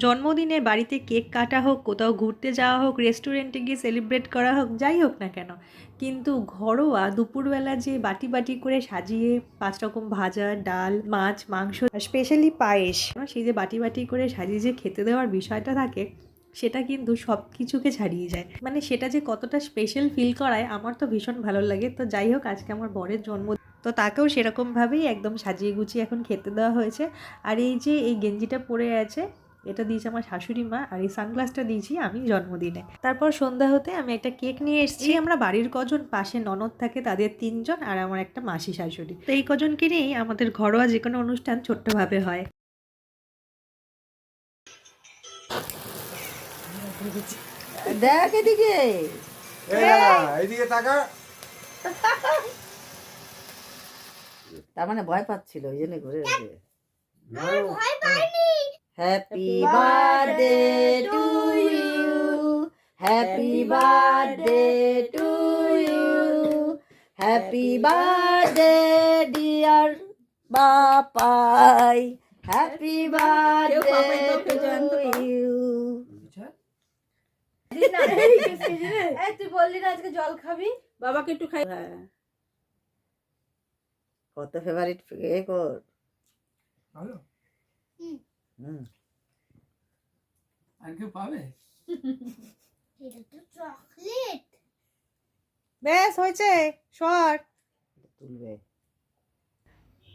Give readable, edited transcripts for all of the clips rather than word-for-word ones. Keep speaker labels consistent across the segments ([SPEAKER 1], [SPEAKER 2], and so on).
[SPEAKER 1] জন্মদিনে বাড়িতে কেক কাটা হোক, কোথাও ঘুরতে যাওয়া হোক, রেস্টুরেন্টে গিয়ে সেলিব্রেট করা হোক, যাই হোক না কেন, কিন্তু ঘরোয়া দুপুরবেলা যে বাটি বাটি করে সাজিয়ে 5 রকম ভাজা, ডাল, মাছ, মাংস, স্পেশালি পায়েস, সেই যে বাটি বাটি করে সাজিয়ে যে খেতে দেওয়ার বিষয়টা থাকে, সেটা কিন্তু সব কিছুকে ছাড়িয়ে যায়। মানে সেটা যে কতটা স্পেশাল ফিল করায় আমার তো ভীষণ ভালো লাগে। তো যাই হোক, আজকে আমার বরের জন্মদিন, তো তাকেও সেরকমভাবেই একদম সাজিয়ে গুছিয়ে এখন খেতে দেওয়া হয়েছে। আর এই যে এই গেঞ্জিটা পরে আছে, এটা দিয়েছে আমার শাশুড়ি মা, আর এই সানগ্লাসটা দিয়েছি আমি জন্মদিনে। তারপর সন্ধ্যা হতে আমি একটা কেক নিয়ে এসেছি। আমরা বাড়ির কজন, পাশে ননদ থাকে তাদের 3 জন, আর আমার একটা মাসি শাশুড়ি, তো এই কজনকে নিয়েই আমাদের ঘরোয়া যে কোনো অনুষ্ঠান ছোট্টভাবে হয়।
[SPEAKER 2] দেখ এদিকে,
[SPEAKER 3] এইদিকে তাকা।
[SPEAKER 2] তার মানে ভয় পাচ্ছিল, ওই জন্য ঘুরে গেছে।
[SPEAKER 3] ভয় পাইনি।
[SPEAKER 2] Happy birthday to you, happy birthday to you, happy birthday dear Bapai, happy birthday to you.
[SPEAKER 4] তুই বললি না আজকে জল খাবি, বাবাকে একটু খাই।
[SPEAKER 2] কত ফেভারিট কেক ওর।
[SPEAKER 3] ভালো।
[SPEAKER 2] হুম,
[SPEAKER 3] আর কেউ পাবে?
[SPEAKER 4] এটা তো চকলেট।
[SPEAKER 1] ব্যাস হয়েছে, সর।
[SPEAKER 2] তুলবে।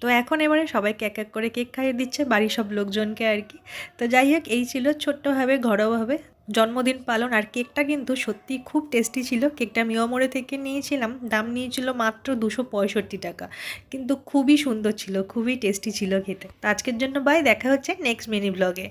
[SPEAKER 1] তো এখন এবারে সবাইকে এক এক করে কেক খাইয়ে দিচ্ছে, বাড়ির সব লোকজনকে আর কি। তো যাই হোক, এই ছিল ছোট্টভাবে ঘরোয়াভাবে জন্মদিন পালন। আর কেকটা কিন্তু সত্যি খুব টেস্টি ছিল। কেকটা মিয়ামোড়ে থেকে নিয়েছিলাম, দাম নিয়েছিল মাত্র 265 টাকা, কিন্তু খুবই সুন্দর ছিল, খুবই টেস্টি ছিল খেতে। তো আজকের জন্য বাই, দেখা হচ্ছে নেক্সট মিনি ব্লগে।